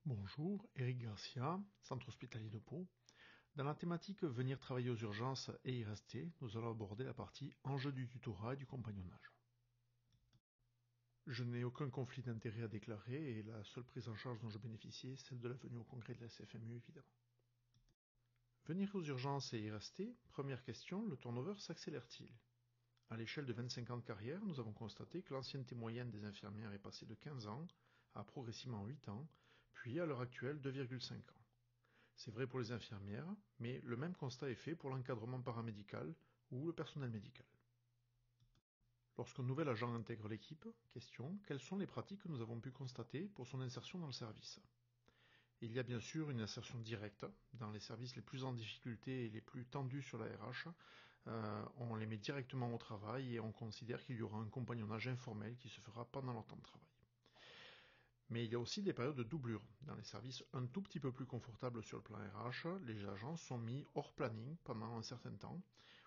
Bonjour, Eric Garcia, centre hospitalier de Pau. Dans la thématique Venir travailler aux urgences et y rester, nous allons aborder la partie enjeux du tutorat et du compagnonnage. Je n'ai aucun conflit d'intérêt à déclarer et la seule prise en charge dont je bénéficiais est celle de la venue au congrès de la CFMU évidemment. Venir aux urgences et y rester, première question, le turnover s'accélère-t-il? À l'échelle de 25 ans de carrière, nous avons constaté que l'ancienneté moyenne des infirmières est passée de 15 ans à progressivement 8 ans, puis à l'heure actuelle 2,5 ans. C'est vrai pour les infirmières, mais le même constat est fait pour l'encadrement paramédical ou le personnel médical. Lorsqu'un nouvel agent intègre l'équipe, question, quelles sont les pratiques que nous avons pu constater pour son insertion dans le service? Il y a bien sûr une insertion directe. Dans les services les plus en difficulté et les plus tendus sur la RH, on les met directement au travail et on considère qu'il y aura un compagnonnage informel qui se fera pendant leur temps de travail. Mais il y a aussi des périodes de doublure. Dans les services un tout petit peu plus confortables sur le plan RH, les agents sont mis hors planning pendant un certain temps,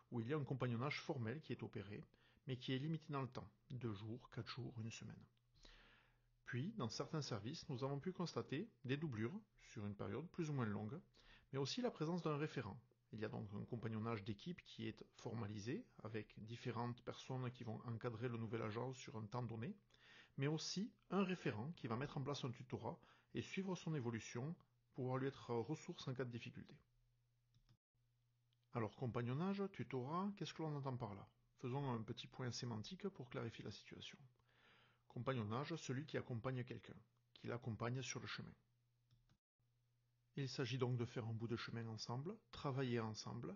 où il y a un compagnonnage formel qui est opéré, mais qui est limité dans le temps, 2 jours, 4 jours, 1 semaine. Puis, dans certains services, nous avons pu constater des doublures, sur une période plus ou moins longue, mais aussi la présence d'un référent. Il y a donc un compagnonnage d'équipe qui est formalisé, avec différentes personnes qui vont encadrer le nouvel agent sur un temps donné, mais aussi un référent qui va mettre en place un tutorat et suivre son évolution, pouvoir lui être ressource en cas de difficulté. Alors compagnonnage, tutorat, qu'est-ce que l'on entend par là? Faisons un petit point sémantique pour clarifier la situation. Compagnonnage, celui qui accompagne quelqu'un, qui l'accompagne sur le chemin. Il s'agit donc de faire un bout de chemin ensemble, travailler ensemble,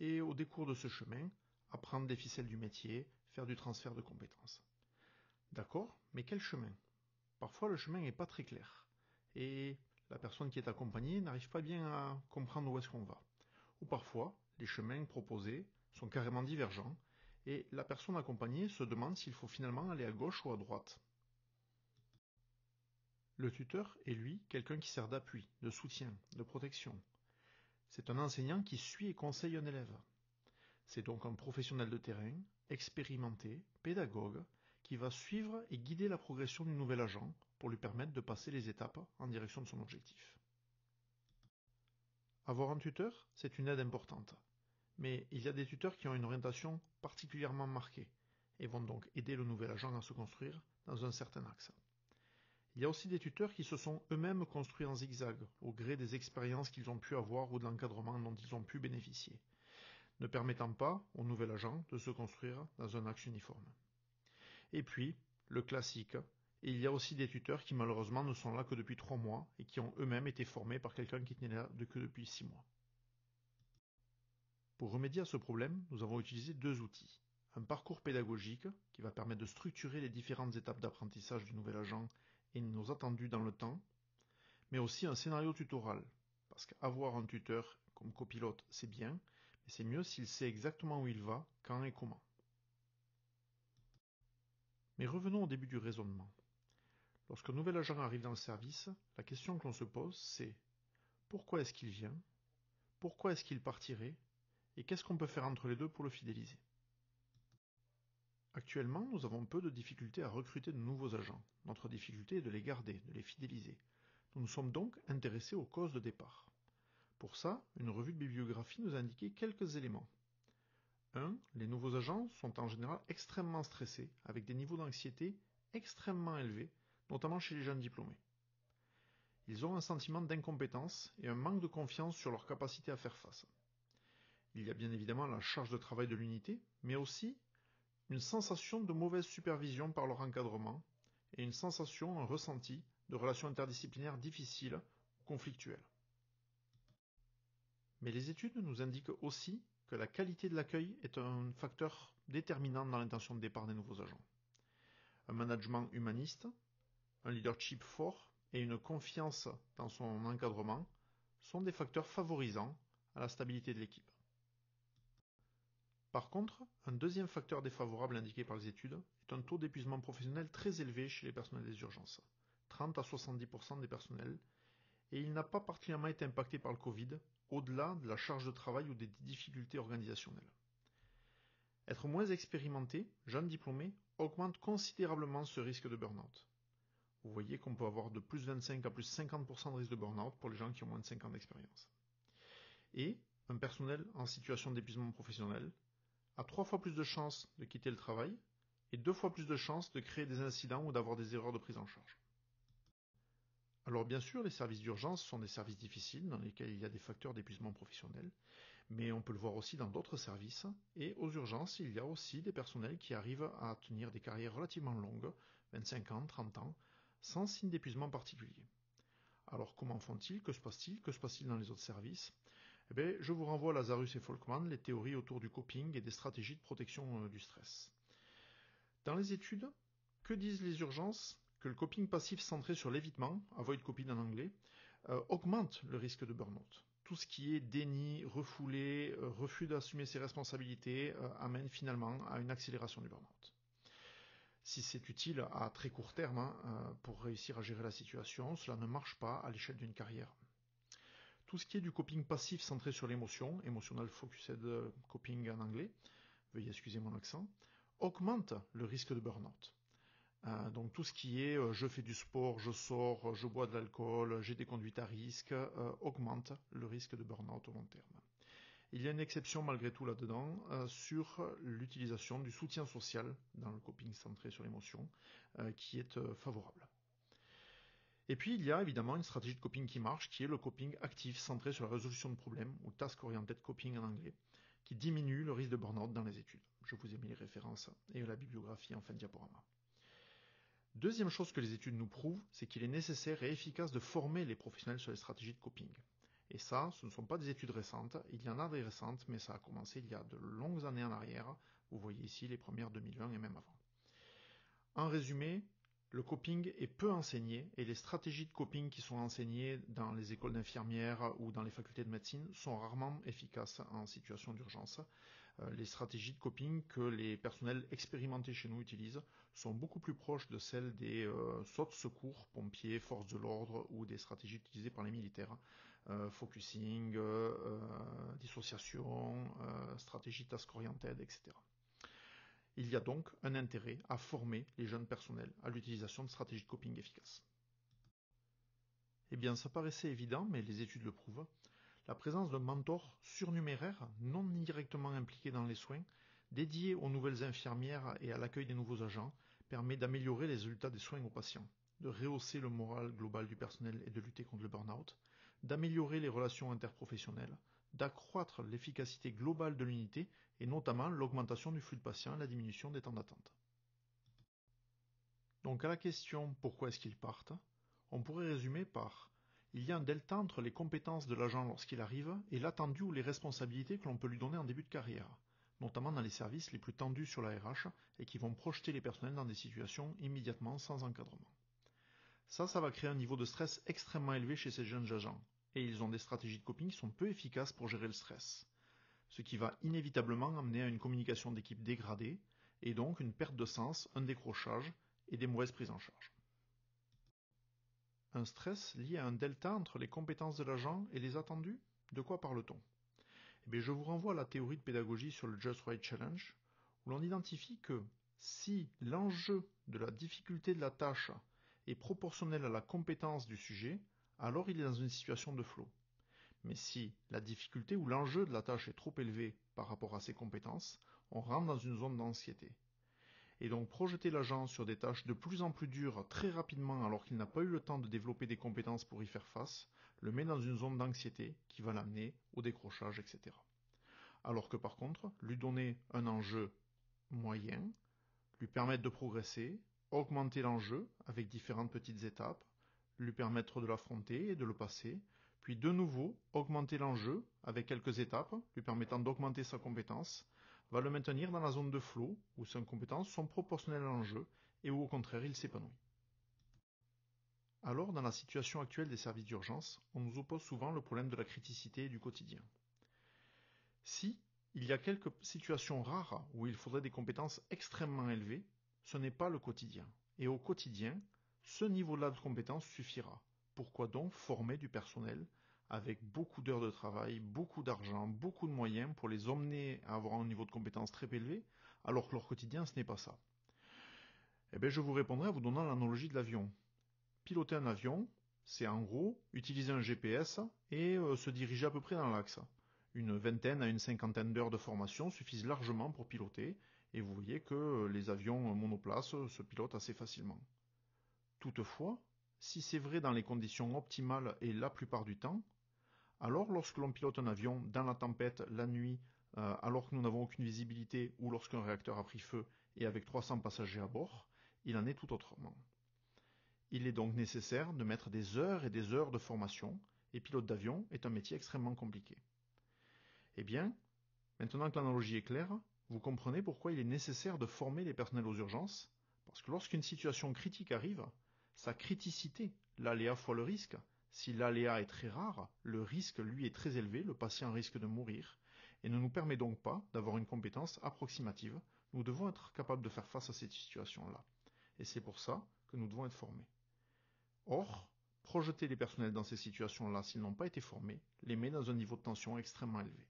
et au décours de ce chemin, apprendre les ficelles du métier, faire du transfert de compétences. D'accord, mais quel chemin? Parfois le chemin n'est pas très clair, et la personne qui est accompagnée n'arrive pas bien à comprendre où est-ce qu'on va. Ou parfois, les chemins proposés sont carrément divergents, et la personne accompagnée se demande s'il faut finalement aller à gauche ou à droite. Le tuteur est, lui, quelqu'un qui sert d'appui, de soutien, de protection. C'est un enseignant qui suit et conseille un élève. C'est donc un professionnel de terrain, expérimenté, pédagogue, qui va suivre et guider la progression du nouvel agent pour lui permettre de passer les étapes en direction de son objectif. Avoir un tuteur, c'est une aide importante. Mais il y a des tuteurs qui ont une orientation particulièrement marquée et vont donc aider le nouvel agent à se construire dans un certain axe. Il y a aussi des tuteurs qui se sont eux-mêmes construits en zigzag, au gré des expériences qu'ils ont pu avoir ou de l'encadrement dont ils ont pu bénéficier, ne permettant pas au nouvel agent de se construire dans un axe uniforme. Et puis, le classique, il y a aussi des tuteurs qui malheureusement ne sont là que depuis 3 mois et qui ont eux-mêmes été formés par quelqu'un qui n'est là que depuis 6 mois. Pour remédier à ce problème, nous avons utilisé 2 outils. Un parcours pédagogique qui va permettre de structurer les différentes étapes d'apprentissage du nouvel agent et nos attendus dans le temps, mais aussi un scénario tutoral, parce qu'avoir un tuteur comme copilote, c'est bien, mais c'est mieux s'il sait exactement où il va, quand et comment. Mais revenons au début du raisonnement. Lorsqu'un nouvel agent arrive dans le service, la question que l'on se pose, c'est pourquoi est-ce qu'il vient? Pourquoi est-ce qu'il partirait? Et qu'est-ce qu'on peut faire entre les deux pour le fidéliser? Actuellement, nous avons peu de difficultés à recruter de nouveaux agents. Notre difficulté est de les garder, de les fidéliser. Nous nous sommes donc intéressés aux causes de départ. Pour ça, une revue de bibliographie nous a indiqué quelques éléments. 1. Les nouveaux agents sont en général extrêmement stressés, avec des niveaux d'anxiété extrêmement élevés, notamment chez les jeunes diplômés. Ils ont un sentiment d'incompétence et un manque de confiance sur leur capacité à faire face. Il y a bien évidemment la charge de travail de l'unité, mais aussi une sensation de mauvaise supervision par leur encadrement et une sensation, un ressenti de relations interdisciplinaires difficiles ou conflictuelles. Mais les études nous indiquent aussi que la qualité de l'accueil est un facteur déterminant dans l'intention de départ des nouveaux agents. Un management humaniste, un leadership fort et une confiance dans son encadrement sont des facteurs favorisants à la stabilité de l'équipe. Par contre, un deuxième facteur défavorable indiqué par les études est un taux d'épuisement professionnel très élevé chez les personnels des urgences, 30 à 70% des personnels, et il n'a pas particulièrement été impacté par le Covid, au-delà de la charge de travail ou des difficultés organisationnelles. Être moins expérimenté, jeune diplômé, augmente considérablement ce risque de burn-out. Vous voyez qu'on peut avoir de plus 25 à plus 50% de risque de burn-out pour les gens qui ont moins de 5 ans d'expérience. Et un personnel en situation d'épuisement professionnel a 3 fois plus de chances de quitter le travail et 2 fois plus de chances de créer des incidents ou d'avoir des erreurs de prise en charge. Alors bien sûr, les services d'urgence sont des services difficiles dans lesquels il y a des facteurs d'épuisement professionnel, mais on peut le voir aussi dans d'autres services, et aux urgences, il y a aussi des personnels qui arrivent à tenir des carrières relativement longues, 25 ans, 30 ans, sans signe d'épuisement particulier. Alors comment font-ils? Que se passe-t-il? Que se passe-t-il dans les autres services? Eh bien, je vous renvoie à Lazarus et Folkman, les théories autour du coping et des stratégies de protection du stress. Dans les études, que disent les urgences? Que le coping passif centré sur l'évitement, avoid coping en anglais, augmente le risque de burn-out. Tout ce qui est déni, refoulé, refus d'assumer ses responsabilités amène finalement à une accélération du burn-out. Si c'est utile à très court terme pour réussir à gérer la situation, cela ne marche pas à l'échelle d'une carrière. Tout ce qui est du coping passif centré sur l'émotion, emotional focused coping en anglais, veuillez excuser mon accent, augmente le risque de burn-out. Donc tout ce qui est je fais du sport, je sors, je bois de l'alcool, j'ai des conduites à risque, augmente le risque de burn-out au long terme. Il y a une exception malgré tout là-dedans sur l'utilisation du soutien social dans le coping centré sur l'émotion qui est favorable. Et puis il y a évidemment une stratégie de coping qui marche, qui est le coping actif centré sur la résolution de problèmes, ou task oriented coping en anglais, qui diminue le risque de burn-out dans les études. Je vous ai mis les références et la bibliographie en fin de diaporama. Deuxième chose que les études nous prouvent, c'est qu'il est nécessaire et efficace de former les professionnels sur les stratégies de coping. Et ça, ce ne sont pas des études récentes, il y en a des récentes, mais ça a commencé il y a de longues années en arrière. Vous voyez ici les premières 2020 et même avant. En résumé, le coping est peu enseigné et les stratégies de coping qui sont enseignées dans les écoles d'infirmières ou dans les facultés de médecine sont rarement efficaces en situation d'urgence. Les stratégies de coping que les personnels expérimentés chez nous utilisent sont beaucoup plus proches de celles des sauts de secours, pompiers, forces de l'ordre ou des stratégies utilisées par les militaires. Focusing, dissociation, stratégie task-oriented, etc. Il y a donc un intérêt à former les jeunes personnels à l'utilisation de stratégies de coping efficaces. Eh bien, ça paraissait évident, mais les études le prouvent. La présence d'un mentor surnuméraire, non directement impliqué dans les soins, dédié aux nouvelles infirmières et à l'accueil des nouveaux agents, permet d'améliorer les résultats des soins aux patients, de rehausser le moral global du personnel et de lutter contre le burn-out, d'améliorer les relations interprofessionnelles, d'accroître l'efficacité globale de l'unité et notamment l'augmentation du flux de patients et la diminution des temps d'attente. Donc à la question pourquoi est-ce qu'ils partent, on pourrait résumer par il y a un delta entre les compétences de l'agent lorsqu'il arrive et l'attendu ou les responsabilités que l'on peut lui donner en début de carrière, notamment dans les services les plus tendus sur la RH et qui vont projeter les personnels dans des situations immédiatement sans encadrement. Ça va créer un niveau de stress extrêmement élevé chez ces jeunes agents, et ils ont des stratégies de coping qui sont peu efficaces pour gérer le stress, ce qui va inévitablement amener à une communication d'équipe dégradée, et donc une perte de sens, un décrochage et des mauvaises prises en charge. Un stress lié à un delta entre les compétences de l'agent et les attendus? De quoi parle-t-on? Eh bien, je vous renvoie à la théorie de pédagogie sur le Just Right Challenge, où l'on identifie que si l'enjeu de la difficulté de la tâche est proportionnel à la compétence du sujet, alors il est dans une situation de flow. Mais si la difficulté ou l'enjeu de la tâche est trop élevé par rapport à ses compétences, on rentre dans une zone d'anxiété. Et donc projeter l'agent sur des tâches de plus en plus dures très rapidement alors qu'il n'a pas eu le temps de développer des compétences pour y faire face, le met dans une zone d'anxiété qui va l'amener au décrochage, etc. Alors que par contre, lui donner un enjeu moyen, lui permettre de progresser, augmenter l'enjeu avec différentes petites étapes, lui permettre de l'affronter et de le passer, puis de nouveau augmenter l'enjeu avec quelques étapes, lui permettant d'augmenter sa compétence, va le maintenir dans la zone de flow où ses compétences sont proportionnelles à l'enjeu et où au contraire il s'épanouit. Alors, dans la situation actuelle des services d'urgence, on nous oppose souvent le problème de la criticité et du quotidien. Si il y a quelques situations rares où il faudrait des compétences extrêmement élevées, ce n'est pas le quotidien. Et au quotidien, ce niveau-là de compétences suffira. Pourquoi donc former du personnel avec beaucoup d'heures de travail, beaucoup d'argent, beaucoup de moyens pour les emmener à avoir un niveau de compétences très élevé, alors que leur quotidien, ce n'est pas ça? Eh bien, je vous répondrai en vous donnant l'analogie de l'avion. piloter un avion, c'est en gros utiliser un GPS et se diriger à peu près dans l'axe. Une vingtaine à une cinquantaine d'heures de formation suffisent largement pour piloter, et vous voyez que les avions monoplaces se pilotent assez facilement. Toutefois, si c'est vrai dans les conditions optimales et la plupart du temps, alors lorsque l'on pilote un avion dans la tempête, la nuit, alors que nous n'avons aucune visibilité ou lorsqu'un réacteur a pris feu et avec 300 passagers à bord, il en est tout autrement. Il est donc nécessaire de mettre des heures et des heures de formation, et pilote d'avion est un métier extrêmement compliqué. Eh bien, maintenant que l'analogie est claire, vous comprenez pourquoi il est nécessaire de former les personnels aux urgences, parce que lorsqu'une situation critique arrive, sa criticité, l'aléa fois le risque, si l'aléa est très rare, le risque lui est très élevé, le patient risque de mourir, et ne nous permet donc pas d'avoir une compétence approximative. Nous devons être capables de faire face à cette situation-là. Et c'est pour ça que nous devons être formés. Or, projeter les personnels dans ces situations-là s'ils n'ont pas été formés, les met dans un niveau de tension extrêmement élevé.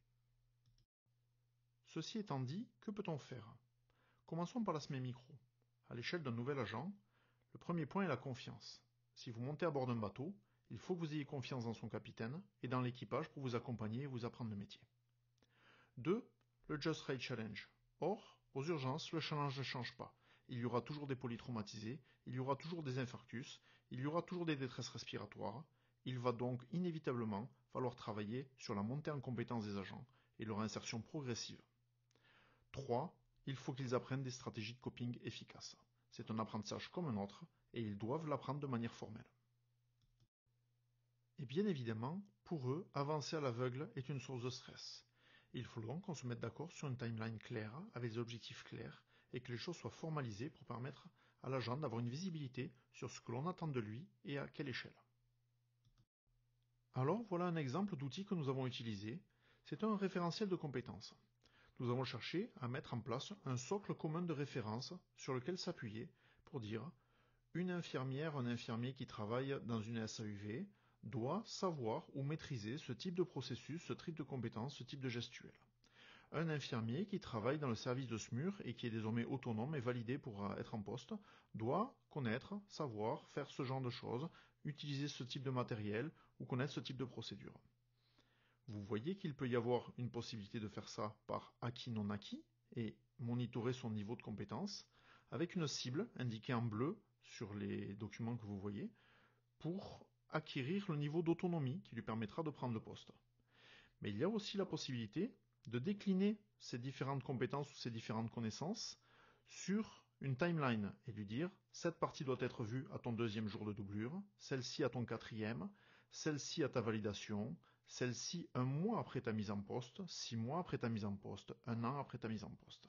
Ceci étant dit, que peut-on faire? Commençons par l'aspect micro. À l'échelle d'un nouvel agent, le premier point est la confiance. Si vous montez à bord d'un bateau, il faut que vous ayez confiance dans son capitaine et dans l'équipage pour vous accompagner et vous apprendre le métier. 2. Le Just Right Challenge. Or, aux urgences, le challenge ne change pas. Il y aura toujours des polytraumatisés, il y aura toujours des infarctus, il y aura toujours des détresses respiratoires. Il va donc inévitablement falloir travailler sur la montée en compétence des agents et leur insertion progressive. 3. Il faut qu'ils apprennent des stratégies de coping efficaces. C'est un apprentissage comme un autre et ils doivent l'apprendre de manière formelle. Et bien évidemment, pour eux, avancer à l'aveugle est une source de stress. Il faut donc qu'on se mette d'accord sur une timeline claire, avec des objectifs clairs, et que les choses soient formalisées pour permettre à l'agent d'avoir une visibilité sur ce que l'on attend de lui et à quelle échelle. Alors voilà un exemple d'outil que nous avons utilisé. C'est un référentiel de compétences. Nous avons cherché à mettre en place un socle commun de référence sur lequel s'appuyer pour dire une infirmière, un infirmier qui travaille dans une SAUV doit savoir ou maîtriser ce type de processus, ce type de compétences, ce type de gestuelle. Un infirmier qui travaille dans le service de SMUR et qui est désormais autonome et validé pour être en poste doit connaître, savoir, faire ce genre de choses, utiliser ce type de matériel ou connaître ce type de procédure. Vous voyez qu'il peut y avoir une possibilité de faire ça par acquis non acquis et monitorer son niveau de compétence avec une cible indiquée en bleu sur les documents que vous voyez pour acquérir le niveau d'autonomie qui lui permettra de prendre le poste. Mais il y a aussi la possibilité de décliner ces différentes compétences ou ces différentes connaissances sur une timeline et lui dire cette partie doit être vue à ton 2e jour de doublure, celle-ci à ton 4e, celle-ci à ta validation, celle-ci 1 mois après ta mise en poste, 6 mois après ta mise en poste, 1 an après ta mise en poste.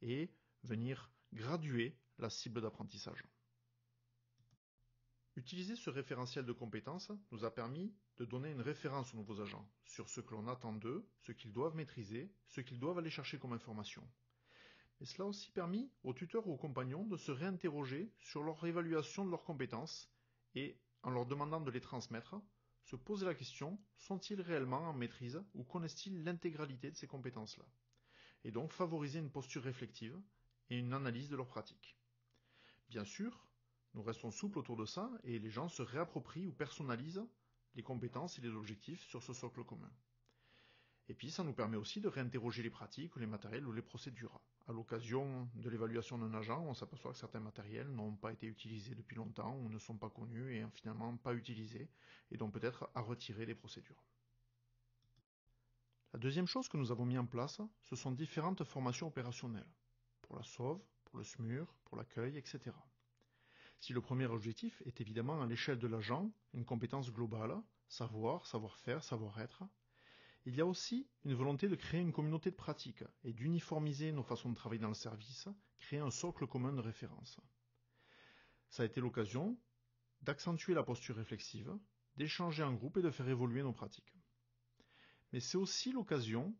Et venir graduer la cible d'apprentissage. Utiliser ce référentiel de compétences nous a permis de donner une référence aux nouveaux agents sur ce que l'on attend d'eux, ce qu'ils doivent maîtriser, ce qu'ils doivent aller chercher comme information. Mais cela a aussi permis aux tuteurs ou aux compagnons de se réinterroger sur leur évaluation de leurs compétences et, en leur demandant de les transmettre, se poser la question, sont-ils réellement en maîtrise ou connaissent-ils l'intégralité de ces compétences-là? Et donc favoriser une posture réflexive et une analyse de leurs pratiques. Bien sûr, nous restons souples autour de ça et les gens se réapproprient ou personnalisent les compétences et les objectifs sur ce socle commun. Et puis ça nous permet aussi de réinterroger les pratiques, les matériels ou les procédures. À l'occasion de l'évaluation d'un agent, on s'aperçoit que certains matériels n'ont pas été utilisés depuis longtemps ou ne sont pas connus et finalement pas utilisés, et donc peut-être à retirer les procédures. La deuxième chose que nous avons mis en place, ce sont différentes formations opérationnelles, pour la sauve, pour le SMUR, pour l'accueil, etc. Si le premier objectif est évidemment à l'échelle de l'agent, une compétence globale, savoir, savoir-faire, savoir-être, il y a aussi une volonté de créer une communauté de pratique et d'uniformiser nos façons de travailler dans le service, créer un socle commun de référence. Ça a été l'occasion d'accentuer la posture réflexive, d'échanger en groupe et de faire évoluer nos pratiques. Mais c'est aussi l'occasion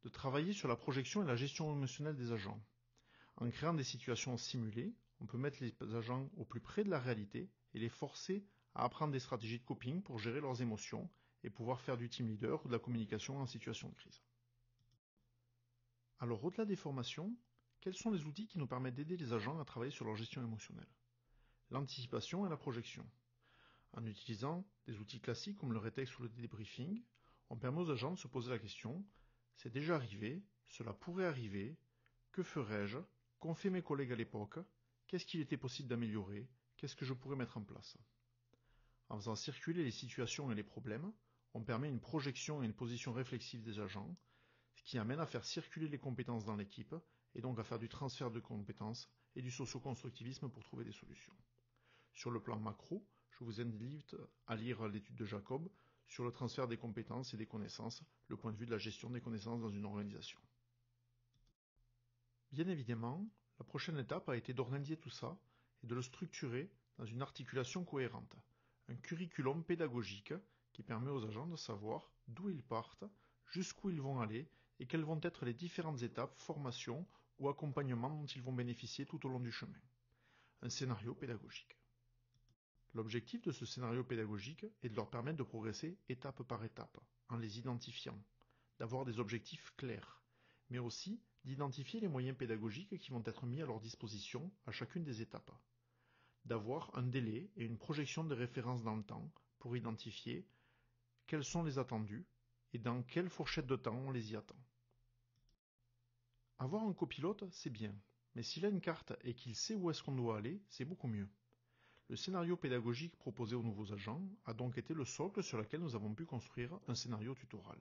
de travailler sur la projection et la gestion émotionnelle des agents. En créant des situations simulées, on peut mettre les agents au plus près de la réalité et les forcer à apprendre des stratégies de coping pour gérer leurs émotions et pouvoir faire du team leader ou de la communication en situation de crise. Alors au-delà des formations, quels sont les outils qui nous permettent d'aider les agents à travailler sur leur gestion émotionnelle? L'anticipation et la projection. En utilisant des outils classiques comme le rétexte ou le débriefing, on permet aux agents de se poser la question « c'est déjà arrivé, cela pourrait arriver, que ferais-je, qu'ont fait mes collègues à l'époque, qu'est-ce qu'il était possible d'améliorer, qu'est-ce que je pourrais mettre en place ?» En faisant circuler les situations et les problèmes, on permet une projection et une position réflexive des agents, ce qui amène à faire circuler les compétences dans l'équipe et donc à faire du transfert de compétences et du socio-constructivisme pour trouver des solutions. Sur le plan macro, je vous invite à lire l'étude de Jacob sur le transfert des compétences et des connaissances, le point de vue de la gestion des connaissances dans une organisation. Bien évidemment, la prochaine étape a été d'organiser tout ça et de le structurer dans une articulation cohérente, un curriculum pédagogique qui permet aux agents de savoir d'où ils partent, jusqu'où ils vont aller et quelles vont être les différentes étapes, formations ou accompagnements dont ils vont bénéficier tout au long du chemin. Un scénario pédagogique. L'objectif de ce scénario pédagogique est de leur permettre de progresser étape par étape, en les identifiant, d'avoir des objectifs clairs, mais aussi d'identifier les moyens pédagogiques qui vont être mis à leur disposition à chacune des étapes, d'avoir un délai et une projection de référence dans le temps pour identifier quels sont les attendus et dans quelle fourchette de temps on les y attend. Avoir un copilote, c'est bien, mais s'il a une carte et qu'il sait où est-ce qu'on doit aller, c'est beaucoup mieux. Le scénario pédagogique proposé aux nouveaux agents a donc été le socle sur lequel nous avons pu construire un scénario tutoral.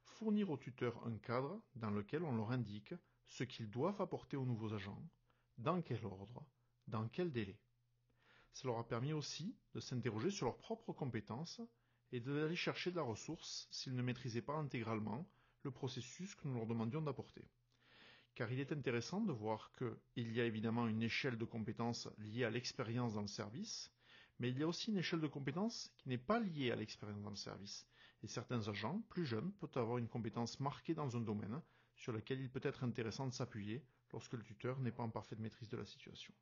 Fournir aux tuteurs un cadre dans lequel on leur indique ce qu'ils doivent apporter aux nouveaux agents, dans quel ordre, dans quel délai. Ça leur a permis aussi de s'interroger sur leurs propres compétences et d'aller chercher de la ressource s'ils ne maîtrisaient pas intégralement le processus que nous leur demandions d'apporter. Car il est intéressant de voir qu'il y a évidemment une échelle de compétences liée à l'expérience dans le service, mais il y a aussi une échelle de compétences qui n'est pas liée à l'expérience dans le service. Et certains agents, plus jeunes, peuvent avoir une compétence marquée dans un domaine sur lequel il peut être intéressant de s'appuyer lorsque le tuteur n'est pas en parfaite maîtrise de la situation.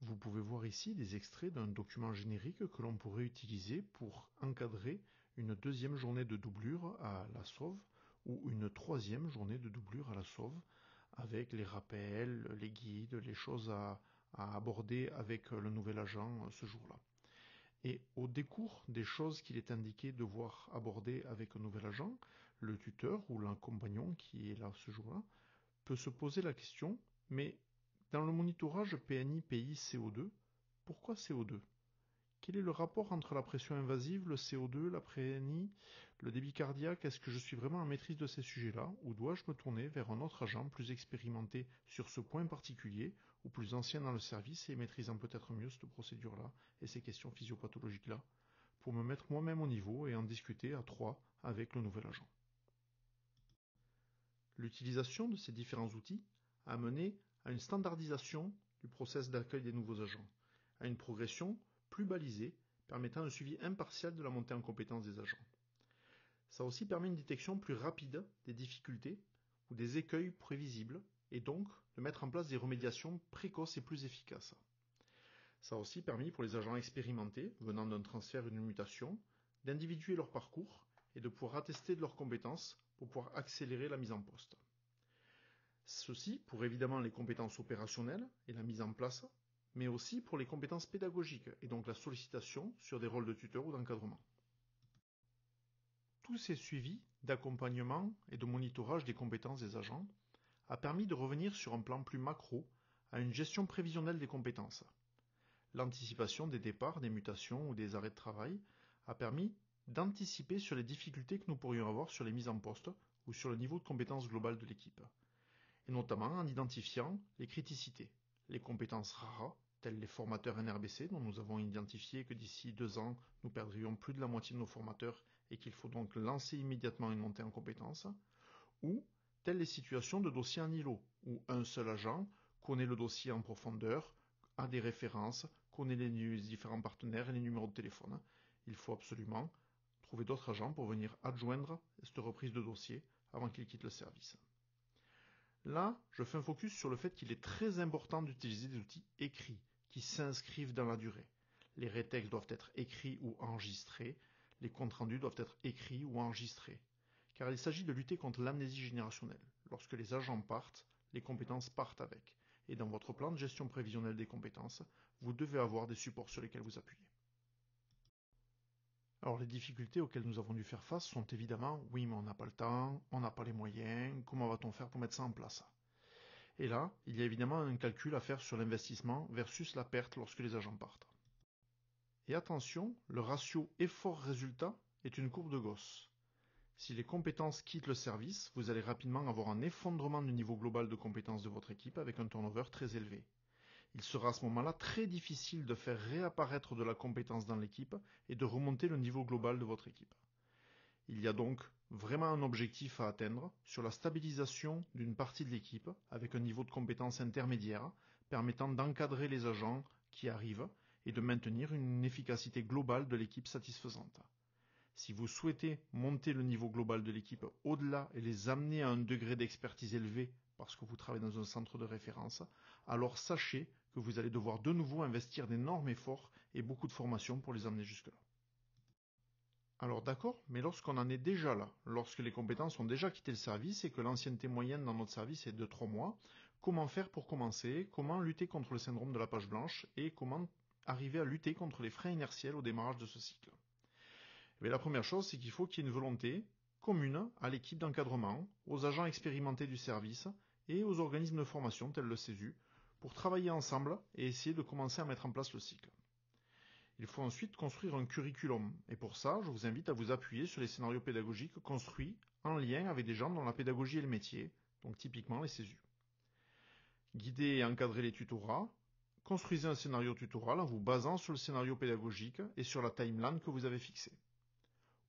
Vous pouvez voir ici des extraits d'un document générique que l'on pourrait utiliser pour encadrer une deuxième journée de doublure à la sauve ou une troisième journée de doublure à la sauve avec les rappels, les guides, les choses à aborder avec le nouvel agent ce jour-là. Et au décours des choses qu'il est indiqué devoir aborder avec un nouvel agent, le tuteur ou l'accompagnant qui est là ce jour-là peut se poser la question, mais dans le monitorage PNI-PI CO2, pourquoi CO2 ? Quel est le rapport entre la pression invasive, le CO2, la PNI, le débit cardiaque? Est-ce que je suis vraiment en maîtrise de ces sujets-là ou dois-je me tourner vers un autre agent plus expérimenté sur ce point particulier ou plus ancien dans le service et maîtrisant peut-être mieux cette procédure-là et ces questions physiopathologiques-là pour me mettre moi-même au niveau et en discuter à trois avec le nouvel agent? L'utilisation de ces différents outils a mené à une standardisation du process d'accueil des nouveaux agents, à une progression plus balisée, permettant un suivi impartial de la montée en compétence des agents. Ça aussi permet une détection plus rapide des difficultés ou des écueils prévisibles, et donc de mettre en place des remédiations précoces et plus efficaces. Ça a aussi permis pour les agents expérimentés, venant d'un transfert ou d'une mutation, d'individuer leur parcours et de pouvoir attester de leurs compétences pour pouvoir accélérer la mise en poste. Ceci pour évidemment les compétences opérationnelles et la mise en place, mais aussi pour les compétences pédagogiques et donc la sollicitation sur des rôles de tuteur ou d'encadrement. Tous ces suivis d'accompagnement et de monitorage des compétences des agents a permis de revenir sur un plan plus macro à une gestion prévisionnelle des compétences. L'anticipation des départs, des mutations ou des arrêts de travail a permis d'anticiper sur les difficultés que nous pourrions avoir sur les mises en poste ou sur le niveau de compétence globale de l'équipe, et notamment en identifiant les criticités, les compétences rares, tels les formateurs NRBC, dont nous avons identifié que d'ici 2 ans, nous perdrions plus de la moitié de nos formateurs et qu'il faut donc lancer immédiatement une montée en compétences, ou telles les situations de dossiers en îlot, où un seul agent connaît le dossier en profondeur, a des références, connaît les différents partenaires et les numéros de téléphone. Il faut absolument trouver d'autres agents pour venir adjoindre cette reprise de dossier avant qu'ils quittent le service. Là, je fais un focus sur le fait qu'il est très important d'utiliser des outils écrits qui s'inscrivent dans la durée. Les rétextes doivent être écrits ou enregistrés, les comptes rendus doivent être écrits ou enregistrés. Car il s'agit de lutter contre l'amnésie générationnelle. Lorsque les agents partent, les compétences partent avec. Et dans votre plan de gestion prévisionnelle des compétences, vous devez avoir des supports sur lesquels vous appuyer. Alors les difficultés auxquelles nous avons dû faire face sont évidemment « oui mais on n'a pas le temps, on n'a pas les moyens, comment va-t-on faire pour mettre ça en place ?» Et là, il y a évidemment un calcul à faire sur l'investissement versus la perte lorsque les agents partent. Et attention, le ratio effort-résultat est une courbe de Gauss. Si les compétences quittent le service, vous allez rapidement avoir un effondrement du niveau global de compétences de votre équipe avec un turnover très élevé. Il sera à ce moment-là très difficile de faire réapparaître de la compétence dans l'équipe et de remonter le niveau global de votre équipe. Il y a donc vraiment un objectif à atteindre sur la stabilisation d'une partie de l'équipe avec un niveau de compétence intermédiaire permettant d'encadrer les agents qui arrivent et de maintenir une efficacité globale de l'équipe satisfaisante. Si vous souhaitez monter le niveau global de l'équipe au-delà et les amener à un degré d'expertise élevé parce que vous travaillez dans un centre de référence, alors sachez que vous allez devoir de nouveau investir d'énormes efforts et beaucoup de formation pour les amener jusque-là. Alors d'accord, mais lorsqu'on en est déjà là, lorsque les compétences ont déjà quitté le service et que l'ancienneté moyenne dans notre service est de 3 mois, comment faire pour commencer, comment lutter contre le syndrome de la page blanche et comment arriver à lutter contre les freins inertiels au démarrage de ce cycle? Mais la première chose, c'est qu'il faut qu'il y ait une volonté commune à l'équipe d'encadrement, aux agents expérimentés du service et aux organismes de formation tels le CESU pour travailler ensemble et essayer de commencer à mettre en place le cycle. Il faut ensuite construire un curriculum et pour ça, je vous invite à vous appuyer sur les scénarios pédagogiques construits en lien avec des gens dont la pédagogie est le métier, donc typiquement les CESU. Guider et encadrer les tutorats. Construisez un scénario tutoral en vous basant sur le scénario pédagogique et sur la timeline que vous avez fixée.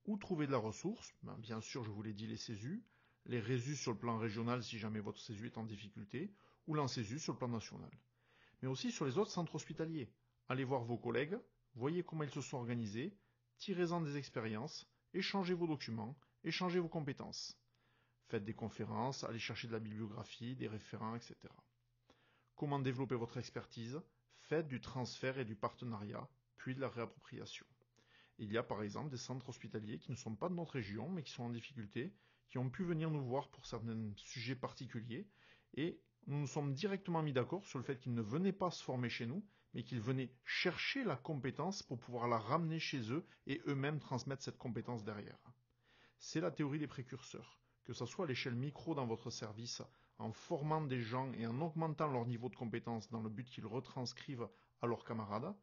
Où trouver de la ressource? Bien sûr, je vous l'ai dit, les CESU, les RESU sur le plan régional si jamais votre CESU est en difficulté, ou l'ANCESU sur le plan national. Mais aussi sur les autres centres hospitaliers. Allez voir vos collègues, voyez comment ils se sont organisés, tirez-en des expériences, échangez vos documents, échangez vos compétences. Faites des conférences, allez chercher de la bibliographie, des référents, etc. Comment développer votre expertise? Faites du transfert et du partenariat, puis de la réappropriation. Il y a par exemple des centres hospitaliers qui ne sont pas de notre région, mais qui sont en difficulté, qui ont pu venir nous voir pour certains sujets particuliers, et nous nous sommes directement mis d'accord sur le fait qu'ils ne venaient pas se former chez nous, mais qu'ils venaient chercher la compétence pour pouvoir la ramener chez eux et eux-mêmes transmettre cette compétence derrière. C'est la théorie des précurseurs, que ce soit à l'échelle micro dans votre service, en formant des gens et en augmentant leur niveau de compétence dans le but qu'ils retranscrivent à leurs camarades,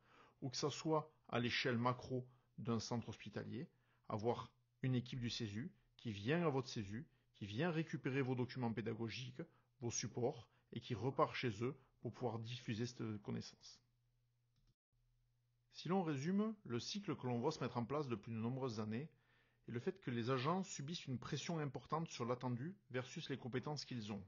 ou que ce soit à l'échelle macro d'un centre hospitalier, avoir une équipe du CESU qui vient à votre CESU, qui vient récupérer vos documents pédagogiques, vos supports, et qui repart chez eux pour pouvoir diffuser cette connaissance. Si l'on résume, le cycle que l'on voit se mettre en place depuis de nombreuses années est le fait que les agents subissent une pression importante sur l'attendu versus les compétences qu'ils ont,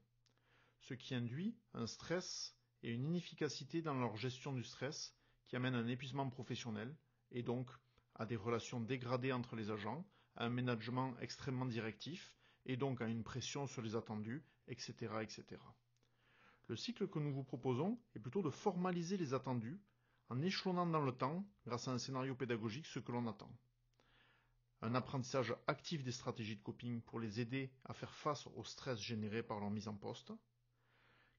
ce qui induit un stress et une inefficacité dans leur gestion du stress qui amène à un épuisement professionnel et donc à des relations dégradées entre les agents, à un management extrêmement directif et donc à une pression sur les attendus, etc., etc. Le cycle que nous vous proposons est plutôt de formaliser les attendus en échelonnant dans le temps, grâce à un scénario pédagogique, ce que l'on attend. Un apprentissage actif des stratégies de coping pour les aider à faire face au stress généré par leur mise en poste,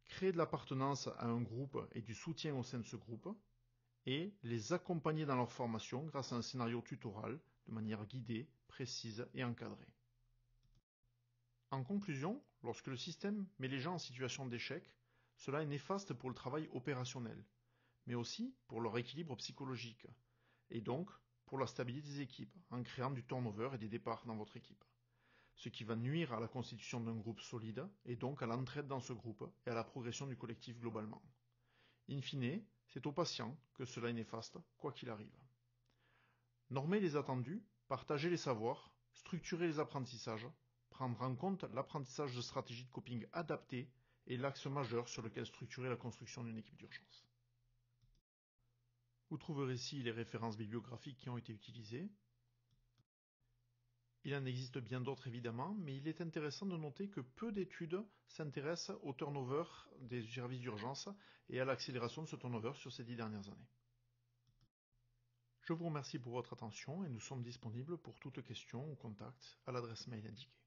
créer de l'appartenance à un groupe et du soutien au sein de ce groupe, et les accompagner dans leur formation grâce à un scénario tutoral de manière guidée, précise et encadrée. En conclusion, lorsque le système met les gens en situation d'échec, cela est néfaste pour le travail opérationnel, mais aussi pour leur équilibre psychologique, et donc pour la stabilité des équipes, en créant du turnover et des départs dans votre équipe, ce qui va nuire à la constitution d'un groupe solide, et donc à l'entraide dans ce groupe et à la progression du collectif globalement. In fine, c'est aux patients que cela est néfaste, quoi qu'il arrive. Normer les attendus, partager les savoirs, structurer les apprentissages, prendre en compte l'apprentissage de stratégies de coping adaptées est l'axe majeur sur lequel structurer la construction d'une équipe d'urgence. Vous trouverez ici les références bibliographiques qui ont été utilisées. Il en existe bien d'autres évidemment, mais il est intéressant de noter que peu d'études s'intéressent au turnover des services d'urgence et à l'accélération de ce turnover sur ces 10 dernières années. Je vous remercie pour votre attention et nous sommes disponibles pour toute question ou contact à l'adresse mail indiquée.